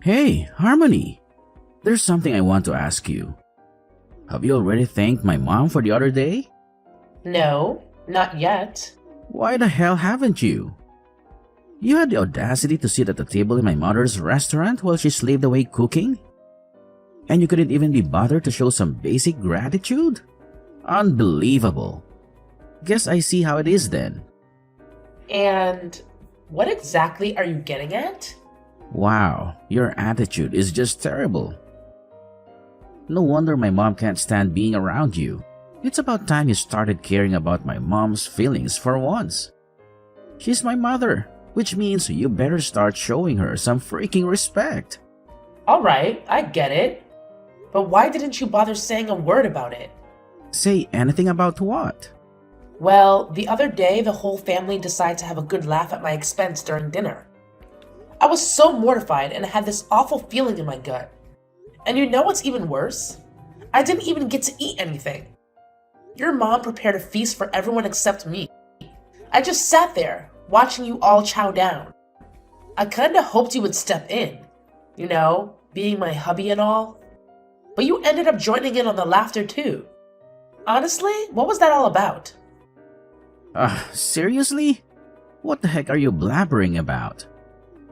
Hey, Harmony! There's something I want to ask you. Have you already thanked my mom for the other day? No, not yet. Why the hell haven't you? You had the audacity to sit at the table in my mother's restaurant while she slaved away cooking? And you couldn't even be bothered to show some basic gratitude? Unbelievable. Guess I see how it is then. And what exactly are you getting at? Wow, your attitude is just terrible. No wonder my mom can't stand being around you. It's about time you started caring about my mom's feelings for once. She's my mother, which means you better start showing her some freaking respect. Alright, I get it. But why didn't you bother saying a word about it? Say anything about what? Well, the other day the whole family decided to have a good laugh at my expense during dinner. I was so mortified and I had this awful feeling in my gut. And you know what's even worse? I didn't even get to eat anything. Your mom prepared a feast for everyone except me. I just sat there, watching you all chow down. I kinda hoped you would step in, you know, being my hubby and all. But you ended up joining in on the laughter too. Honestly, what was that all about? Seriously? What the heck are you blabbering about?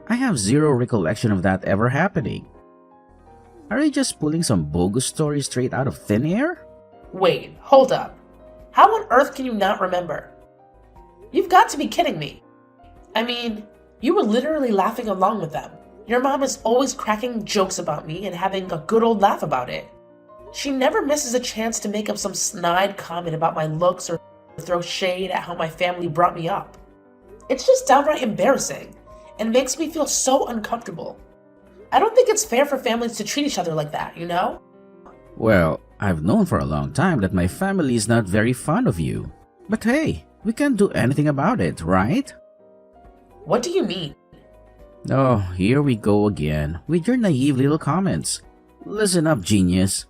I have zero recollection of that ever happening. Are you just pulling some bogus story straight out of thin air? Wait, hold up. How on earth can you not remember? You've got to be kidding me. I mean, you were literally laughing along with them. Your mom is always cracking jokes about me and having a good old laugh about it. She never misses a chance to make up some snide comment about my looks or throw shade at how my family brought me up. It's just downright embarrassing and makes me feel so uncomfortable. I don't think it's fair for families to treat each other like that, you know? Well, I've known for a long time that my family is not very fond of you. But hey, we can't do anything about it, right? What do you mean? Oh, here we go again with your naive little comments. Listen up, genius.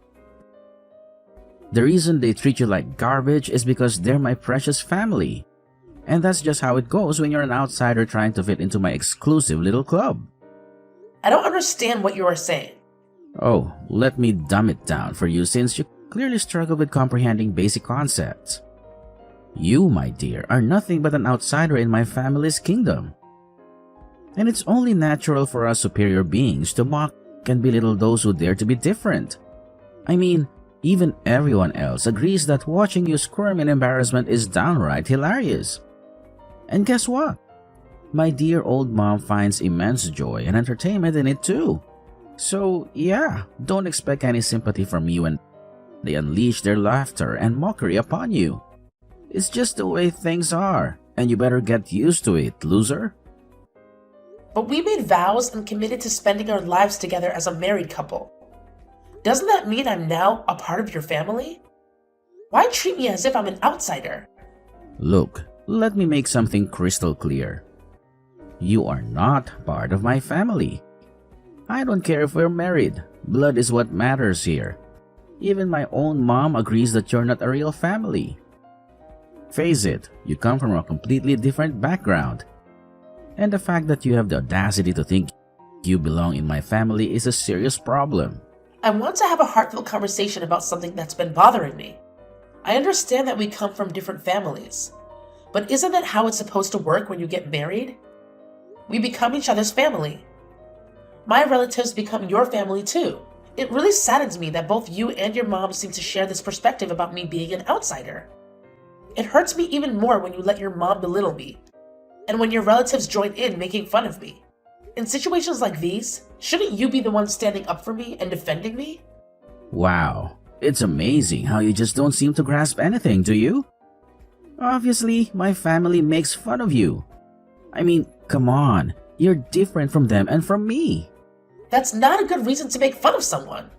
The reason they treat you like garbage is because they're my precious family. And that's just how it goes when you're an outsider trying to fit into my exclusive little club. I don't understand what you are saying. Oh, let me dumb it down for you since you clearly struggle with comprehending basic concepts. You, my dear, are nothing but an outsider in my family's kingdom. And it's only natural for us superior beings to mock and belittle those who dare to be different. I mean, even everyone else agrees that watching you squirm in embarrassment is downright hilarious. And guess what? My dear old mom finds immense joy and entertainment in it too. So yeah, don't expect any sympathy from you when they unleash their laughter and mockery upon you. It's just the way things are, and you better get used to it, loser. But we made vows and committed to spending our lives together as a married couple. Doesn't that mean I'm now a part of your family? Why treat me as if I'm an outsider? Look, let me make something crystal clear. You are not part of my family. I don't care if we're married. Blood is what matters here. Even my own mom agrees that you're not a real family. Face it, you come from a completely different background. And the fact that you have the audacity to think you belong in my family is a serious problem. I want to have a heartfelt conversation about something that's been bothering me. I understand that we come from different families, but isn't that how it's supposed to work when you get married? We become each other's family. My relatives become your family too. It really saddens me that both you and your mom seem to share this perspective about me being an outsider. It hurts me even more when you let your mom belittle me, and when your relatives join in making fun of me. In situations like these, shouldn't you be the one standing up for me and defending me? Wow, it's amazing how you just don't seem to grasp anything, do you? Obviously, my family makes fun of you. I mean, come on, you're different from them and from me. That's not a good reason to make fun of someone.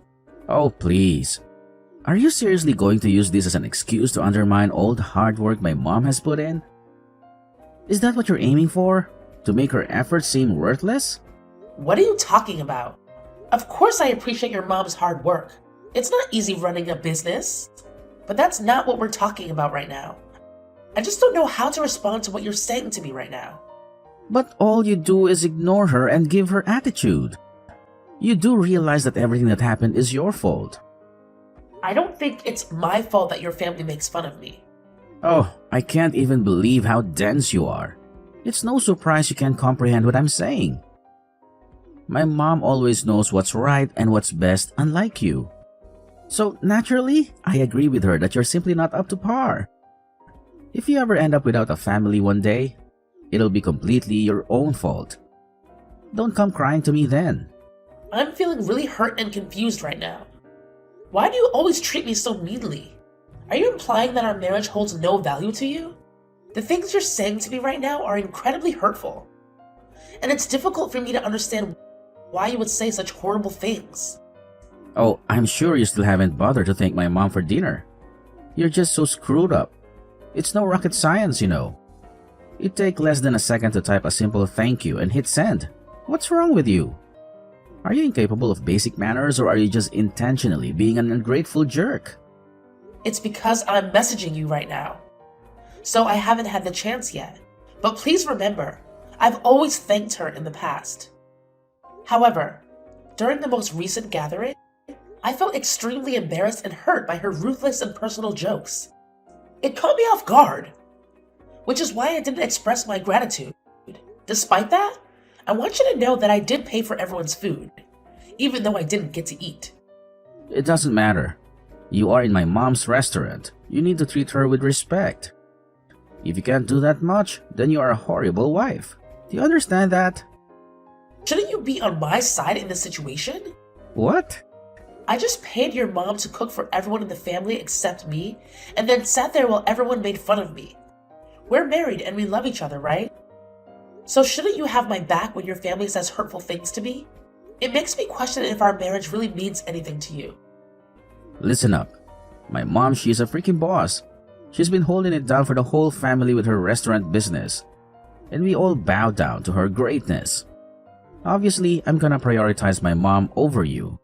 Oh, please. Are you seriously going to use this as an excuse to undermine all the hard work my mom has put in? Is that what you're aiming for? To make her efforts seem worthless? What are you talking about? Of course I appreciate your mom's hard work. It's not easy running a business. But that's not what we're talking about right now. I just don't know how to respond to what you're saying to me right now. But all you do is ignore her and give her attitude. You do realize that everything that happened is your fault. I don't think it's my fault that your family makes fun of me. Oh, I can't even believe how dense you are. It's no surprise you can't comprehend what I'm saying. My mom always knows what's right and what's best, unlike you. So naturally, I agree with her that you're simply not up to par. If you ever end up without a family one day, it'll be completely your own fault. Don't come crying to me then. I'm feeling really hurt and confused right now. Why do you always treat me so meanly? Are you implying that our marriage holds no value to you? The things you're saying to me right now are incredibly hurtful. And it's difficult for me to understand why you would say such horrible things. Oh, I'm sure you still haven't bothered to thank my mom for dinner. You're just so screwed up. It's no rocket science, you know. It'd take less than a second to type a simple thank you and hit send. What's wrong with you? Are you incapable of basic manners, or are you just intentionally being an ungrateful jerk? It's because I'm messaging you right now. So I haven't had the chance yet. But please remember, I've always thanked her in the past. However, during the most recent gathering, I felt extremely embarrassed and hurt by her ruthless and personal jokes. It caught me off guard, which is why I didn't express my gratitude. Despite that, I want you to know that I did pay for everyone's food, even though I didn't get to eat. It doesn't matter. You are in my mom's restaurant. You need to treat her with respect. If you can't do that much, then you are a horrible wife. Do you understand that? Shouldn't you be on my side in this situation? What? I just paid your mom to cook for everyone in the family except me, and then sat there while everyone made fun of me. We're married and we love each other, right? So shouldn't you have my back when your family says hurtful things to me? It makes me question if our marriage really means anything to you. Listen up. My mom, she's a freaking boss. She's been holding it down for the whole family with her restaurant business. And we all bow down to her greatness. Obviously, I'm gonna prioritize my mom over you.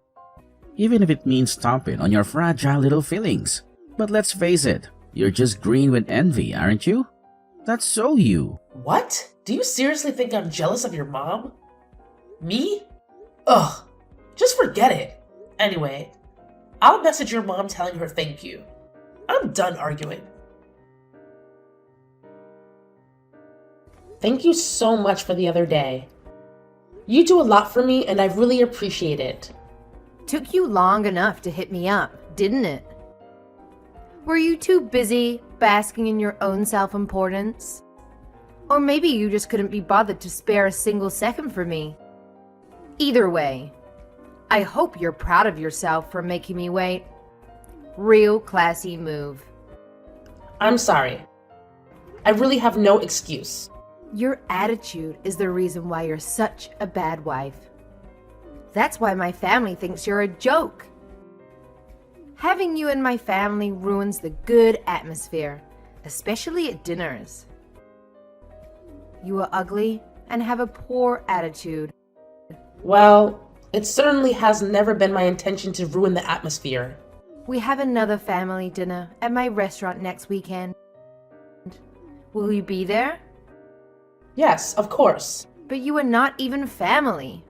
Even if it means stomping on your fragile little feelings. But let's face it, you're just green with envy, aren't you? That's so you. What? Do you seriously think I'm jealous of your mom? Me? Ugh, just forget it. Anyway, I'll message your mom telling her thank you. I'm done arguing. Thank you so much for the other day. You do a lot for me and I really appreciate it. Took you long enough to hit me up, didn't it? Were you too busy basking in your own self-importance? Or maybe you just couldn't be bothered to spare a single second for me. Either way, I hope you're proud of yourself for making me wait. Real classy move. I'm sorry. I really have no excuse. Your attitude is the reason why you're such a bad wife. That's why my family thinks you're a joke. Having you in my family ruins the good atmosphere, especially at dinners. You are ugly and have a poor attitude. Well, it certainly has never been my intention to ruin the atmosphere. We have another family dinner at my restaurant next weekend. Will you be there? Yes, of course. But you are not even family.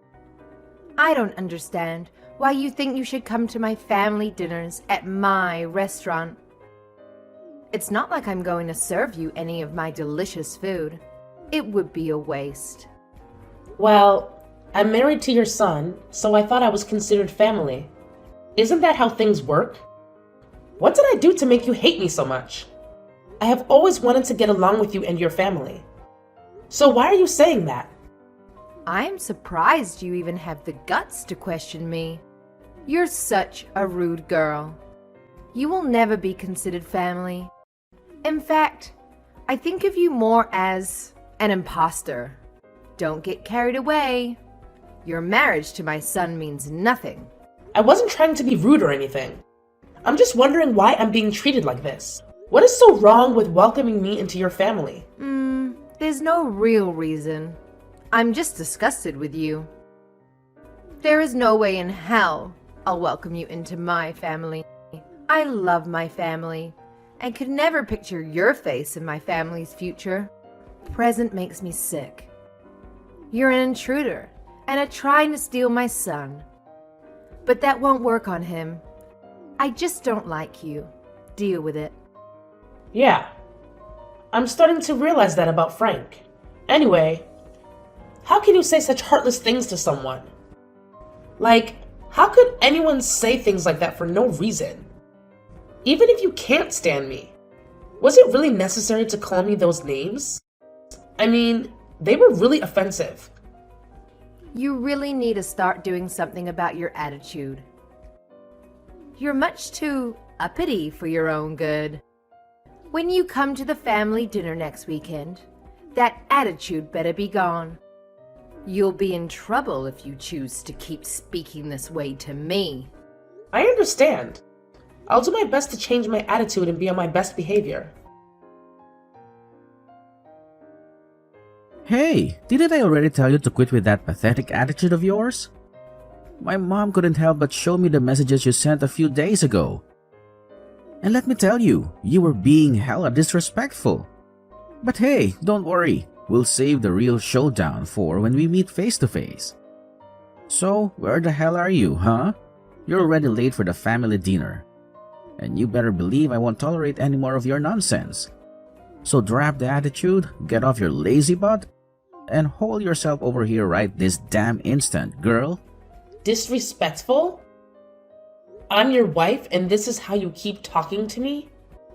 I don't understand why you think you should come to my family dinners at my restaurant. It's not like I'm going to serve you any of my delicious food. It would be a waste. Well, I'm married to your son, so I thought I was considered family. Isn't that how things work? What did I do to make you hate me so much? I have always wanted to get along with you and your family. So why are you saying that? I'm surprised you even have the guts to question me. You're such a rude girl. You will never be considered family. In fact, I think of you more as an imposter. Don't get carried away. Your marriage to my son means nothing. I wasn't trying to be rude or anything. I'm just wondering why I'm being treated like this. What is so wrong with welcoming me into your family? There's no real reason. I'm just disgusted with you. There is no way in hell I'll welcome you into my family. I love my family and could never picture your face in my family's future. Present makes me sick. You're an intruder and are trying to steal my son. but that won't work on him. I just don't like you. Deal with it. Yeah, I'm starting to realize that about Frank. Anyway, how can you say such heartless things to someone? Like, how could anyone say things like that for no reason? Even if you can't stand me, was it really necessary to call me those names? I mean, they were really offensive. You really need to start doing something about your attitude. You're much too uppity for your own good. When you come to the family dinner next weekend, that attitude better be gone. You'll be in trouble if you choose to keep speaking this way to me. I understand. I'll do my best to change my attitude and be on my best behavior. Hey, didn't I already tell you to quit with that pathetic attitude of yours? My mom couldn't help but show me the messages you sent a few days ago. And let me tell you, you were being hella disrespectful. But hey, don't worry, we'll save the real showdown for when we meet face to face. So, where the hell are you, huh? You're already late for the family dinner. And you better believe I won't tolerate any more of your nonsense. So drop the attitude, get off your lazy butt, and hold yourself over here right this damn instant, girl. Disrespectful? I'm your wife and this is how you keep talking to me?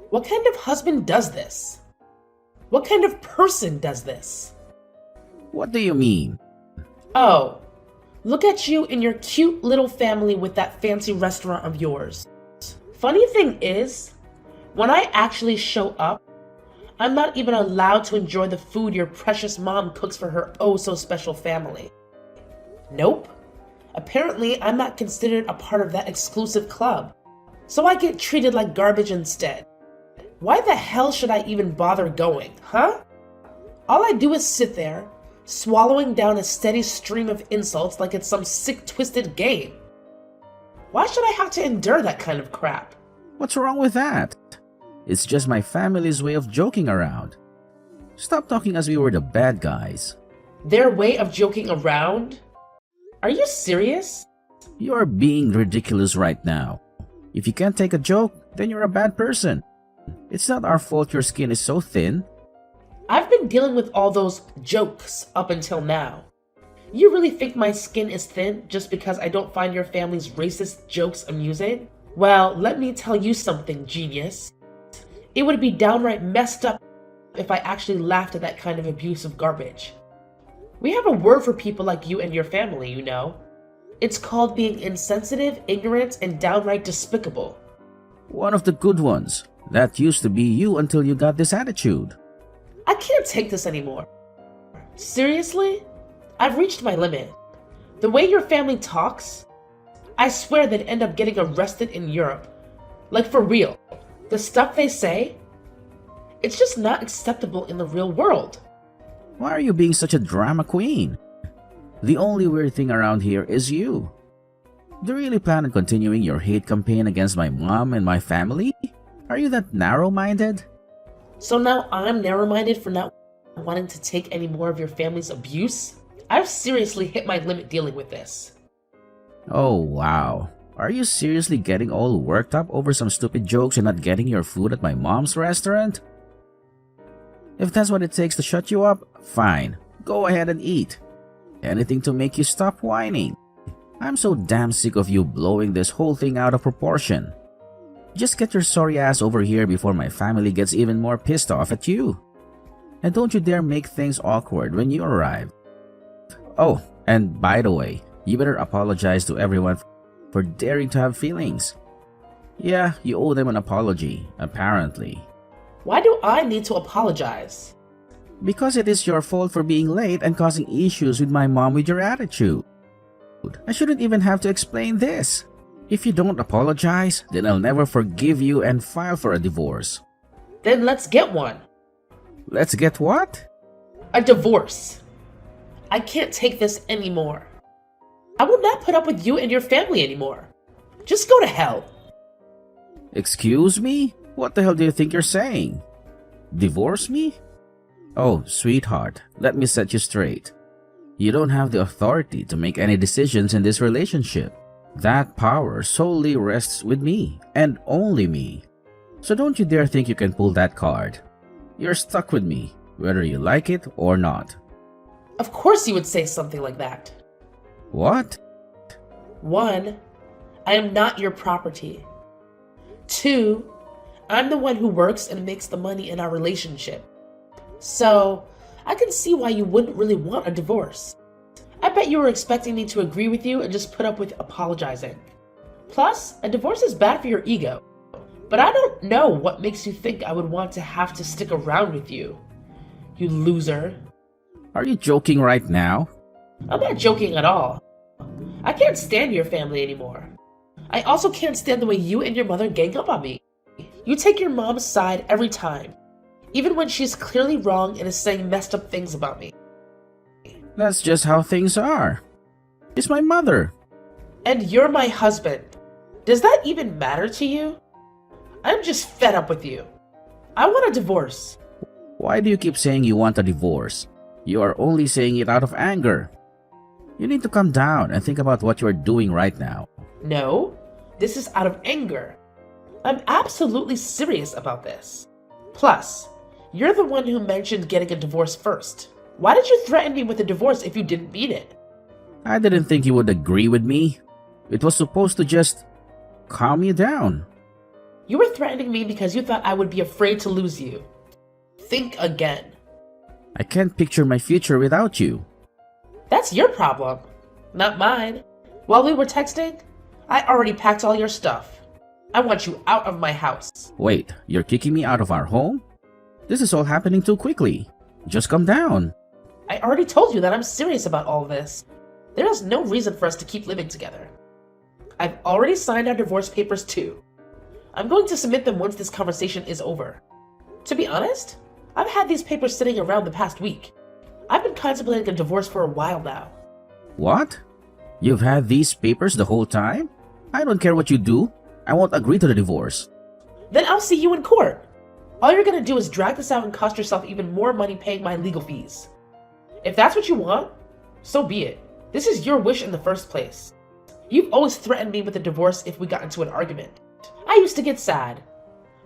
What kind of husband does this? What kind of person does this? What do you mean? Oh, look at you and your cute little family with that fancy restaurant of yours. Funny thing is, when I actually show up, I'm not even allowed to enjoy the food your precious mom cooks for her oh-so-special family. Nope. Apparently, I'm not considered a part of that exclusive club, so I get treated like garbage instead. Why the hell should I even bother going, huh? All I do is sit there, swallowing down a steady stream of insults like it's some sick, twisted game. Why should I have to endure that kind of crap? What's wrong with that? It's just my family's way of joking around. Stop talking as we were the bad guys. Their way of joking around? Are you serious? You're being ridiculous right now. If you can't take a joke, then you're a bad person. It's not our fault your skin is so thin. I've been dealing with all those jokes up until now. You really think my skin is thin just because I don't find your family's racist jokes amusing? Well, let me tell you something, genius. It would be downright messed up if I actually laughed at that kind of abusive garbage. We have a word for people like you and your family, you know. It's called being insensitive, ignorant, and downright despicable. One of the good ones. That used to be you until you got this attitude. I can't take this anymore. Seriously? I've reached my limit. The way your family talks, I swear they'd end up getting arrested in Europe. Like for real. The stuff they say, it's just not acceptable in the real world. Why are you being such a drama queen? The only weird thing around here is you. Do you really plan on continuing your hate campaign against my mom and my family? Are you that narrow-minded? So now I'm narrow-minded for not wanting to take any more of your family's abuse? I've seriously hit my limit dealing with this. Oh, wow. Are you seriously getting all worked up over some stupid jokes and not getting your food at my mom's restaurant? If that's what it takes to shut you up, fine. Go ahead and eat. Anything to make you stop whining. I'm so damn sick of you blowing this whole thing out of proportion. Just get your sorry ass over here before my family gets even more pissed off at you. And don't you dare make things awkward when you arrive. Oh, and by the way, you better apologize to everyone for daring to have feelings. Yeah, you owe them an apology, apparently. Why do I need to apologize? Because it is your fault for being late and causing issues with my mom with your attitude. I shouldn't even have to explain this. If you don't apologize, then I'll never forgive you and file for a divorce. Then let's get one. Let's get what? A divorce. I can't take this anymore. I will not put up with you and your family anymore. Just go to hell. Excuse me? What the hell do you think you're saying? Divorce me? Oh, sweetheart, let me set you straight. You don't have the authority to make any decisions in this relationship. That power solely rests with me, and only me. So don't you dare think you can pull that card. You're stuck with me, whether you like it or not. Of course you would say something like that. What? 1. I am not your property. 2. I'm the one who works and makes the money in our relationship. So, I can see why you wouldn't really want a divorce. I bet you were expecting me to agree with you and just put up with apologizing. Plus, a divorce is bad for your ego. But I don't know what makes you think I would want to have to stick around with you. You loser. Are you joking right now? I'm not joking at all. I can't stand your family anymore. I also can't stand the way you and your mother gang up on me. You take your mom's side every time, even when she's clearly wrong and is saying messed up things about me. That's just how things are. She's my mother. And you're my husband. Does that even matter to you? I'm just fed up with you. I want a divorce. Why do you keep saying you want a divorce? You are only saying it out of anger. You need to calm down and think about what you are doing right now. No, this is out of anger. I'm absolutely serious about this. Plus, you're the one who mentioned getting a divorce first. Why did you threaten me with a divorce if you didn't mean it? I didn't think you would agree with me. It was supposed to just calm you down. You were threatening me because you thought I would be afraid to lose you. Think again. I can't picture my future without you. That's your problem, not mine. While we were texting, I already packed all your stuff. I want you out of my house. Wait, you're kicking me out of our home? This is all happening too quickly. Just calm down. I already told you that I'm serious about all this. There is no reason for us to keep living together. I've already signed our divorce papers too. I'm going to submit them once this conversation is over. To be honest, I've had these papers sitting around the past week. I've been contemplating a divorce for a while now. What? You've had these papers the whole time? I don't care what you do. I won't agree to the divorce. Then I'll see you in court. All you're gonna do is drag this out and cost yourself even more money paying my legal fees. If that's what you want, so be it. This is your wish in the first place. You've always threatened me with a divorce if we got into an argument. I used to get sad,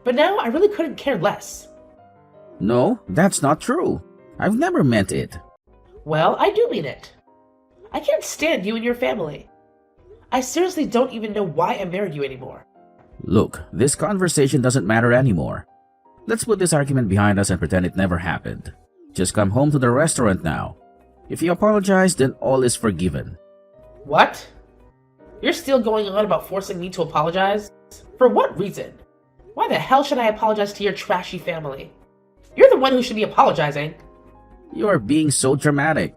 but now I really couldn't care less. No, that's not true. I've never meant it. Well, I do mean it. I can't stand you and your family. I seriously don't even know why I married you anymore. Look, this conversation doesn't matter anymore. Let's put this argument behind us and pretend it never happened. Just come home to the restaurant now. If you apologize, then all is forgiven. What? You're still going on about forcing me to apologize? For what reason? Why the hell should I apologize to your trashy family? You're the one who should be apologizing. You are being so dramatic.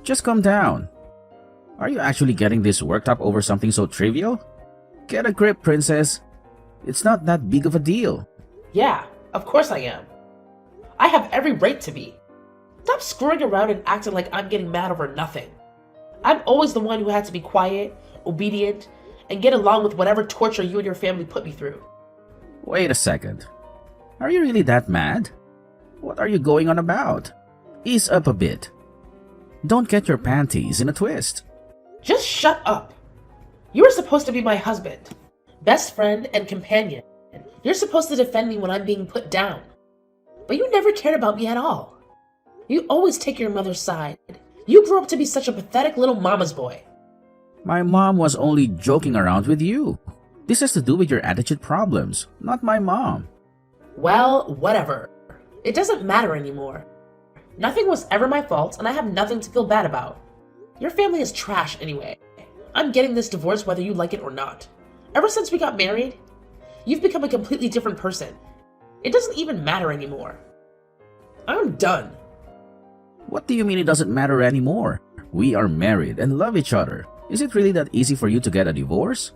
Just calm down. Are you actually getting this worked up over something so trivial? Get a grip, princess. It's not that big of a deal. Yeah, of course I am. I have every right to be. Stop screwing around and acting like I'm getting mad over nothing. I'm always the one who had to be quiet, obedient, and get along with whatever torture you and your family put me through. Wait a second. Are you really that mad? What are you going on about? Ease up a bit. Don't get your panties in a twist. Just shut up. You were supposed to be my husband, best friend, and companion. You're supposed to defend me when I'm being put down. But you never cared about me at all. You always take your mother's side. You grew up to be such a pathetic little mama's boy. My mom was only joking around with you. This has to do with your attitude problems, not my mom. Well, whatever. It doesn't matter anymore. Nothing was ever my fault, and I have nothing to feel bad about. Your family is trash anyway. I'm getting this divorce whether you like it or not. Ever since we got married, you've become a completely different person. It doesn't even matter anymore. I'm done. What do you mean it doesn't matter anymore? We are married and love each other. Is it really that easy for you to get a divorce?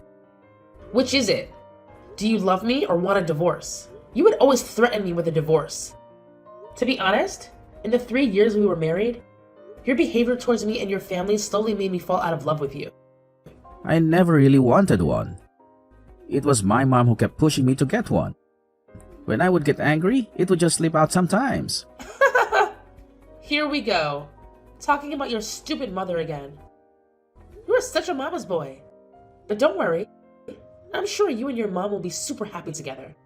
Which is it? Do you love me or want a divorce? You would always threaten me with a divorce. To be honest, in the 3 years we were married, your behavior towards me and your family slowly made me fall out of love with you. I never really wanted one. It was my mom who kept pushing me to get one. When I would get angry, it would just slip out sometimes. Here we go. Talking about your stupid mother again. You are such a mama's boy. But don't worry, I'm sure you and your mom will be super happy together.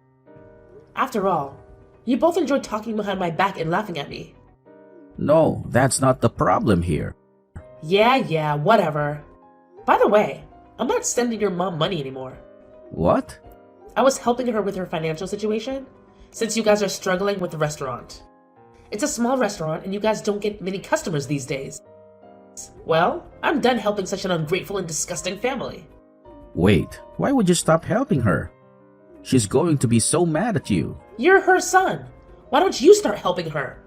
After all, you both enjoy talking behind my back and laughing at me. No, that's not the problem here. Yeah, whatever. By the way, I'm not sending your mom money anymore. What? I was helping her with her financial situation, since you guys are struggling with the restaurant. It's a small restaurant and you guys don't get many customers these days. Well, I'm done helping such an ungrateful and disgusting family. Wait, why would you stop helping her? She's going to be so mad at you. You're her son. Why don't you start helping her?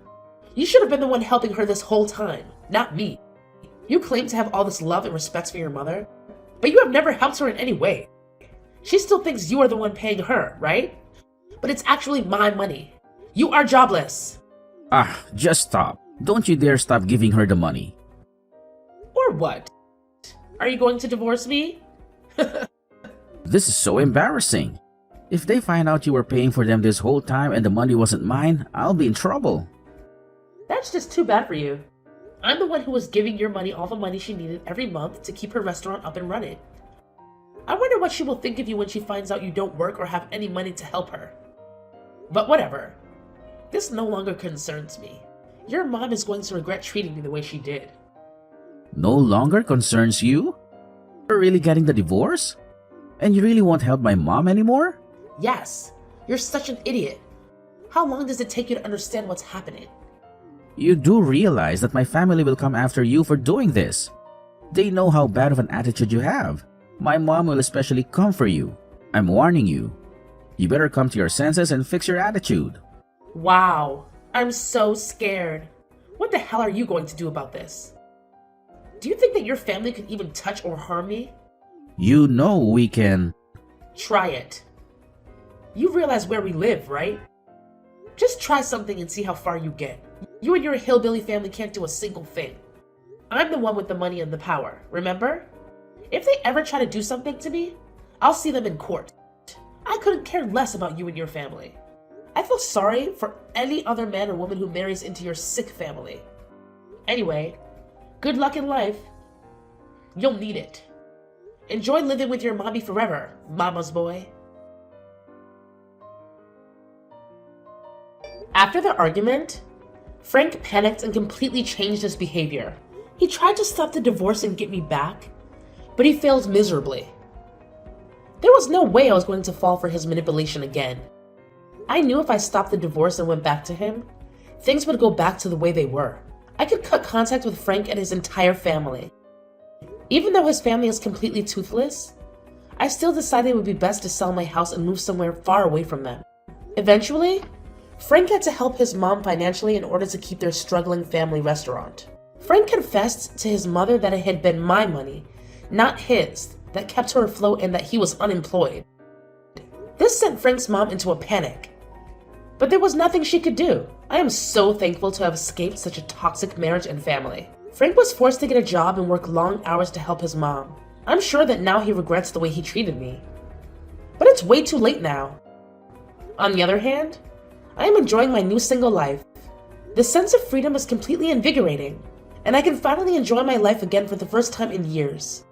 You should have been the one helping her this whole time, not me. You claim to have all this love and respect for your mother, but you have never helped her in any way. She still thinks you are the one paying her, right? But it's actually my money. You are jobless. Ah, just stop. Don't you dare stop giving her the money. Or what? Are you going to divorce me? This is so embarrassing. If they find out you were paying for them this whole time and the money wasn't mine, I'll be in trouble. That's just too bad for you. I'm the one who was giving your money all the money she needed every month to keep her restaurant up and running. I wonder what she will think of you when she finds out you don't work or have any money to help her. But whatever. This no longer concerns me. Your mom is going to regret treating me the way she did. No longer concerns you? You're really getting the divorce? And you really won't help my mom anymore? Yes, you're such an idiot. How long does it take you to understand what's happening? You do realize that my family will come after you for doing this. They know how bad of an attitude you have. My mom will especially come for you. I'm warning you. You better come to your senses and fix your attitude. Wow, I'm so scared. What the hell are you going to do about this? Do you think that your family could even touch or harm me? You know we can... Try it. You realize where we live, right? Just try something and see how far you get. You and your hillbilly family can't do a single thing. I'm the one with the money and the power, remember? If they ever try to do something to me, I'll see them in court. I couldn't care less about you and your family. I feel sorry for any other man or woman who marries into your sick family. Anyway, good luck in life. You'll need it. Enjoy living with your mommy forever, mama's boy. After the argument, Frank panicked and completely changed his behavior. He tried to stop the divorce and get me back, but he failed miserably. There was no way I was going to fall for his manipulation again. I knew if I stopped the divorce and went back to him, things would go back to the way they were. I could cut contact with Frank and his entire family. Even though his family is completely toothless, I still decided it would be best to sell my house and move somewhere far away from them. Eventually, Frank had to help his mom financially in order to keep their struggling family restaurant. Frank confessed to his mother that it had been my money, not his, that kept her afloat and that he was unemployed. This sent Frank's mom into a panic. But there was nothing she could do. I am so thankful to have escaped such a toxic marriage and family. Frank was forced to get a job and work long hours to help his mom. I'm sure that now he regrets the way he treated me. But it's way too late now. On the other hand, I am enjoying my new single life. The sense of freedom is completely invigorating, and I can finally enjoy my life again for the first time in years.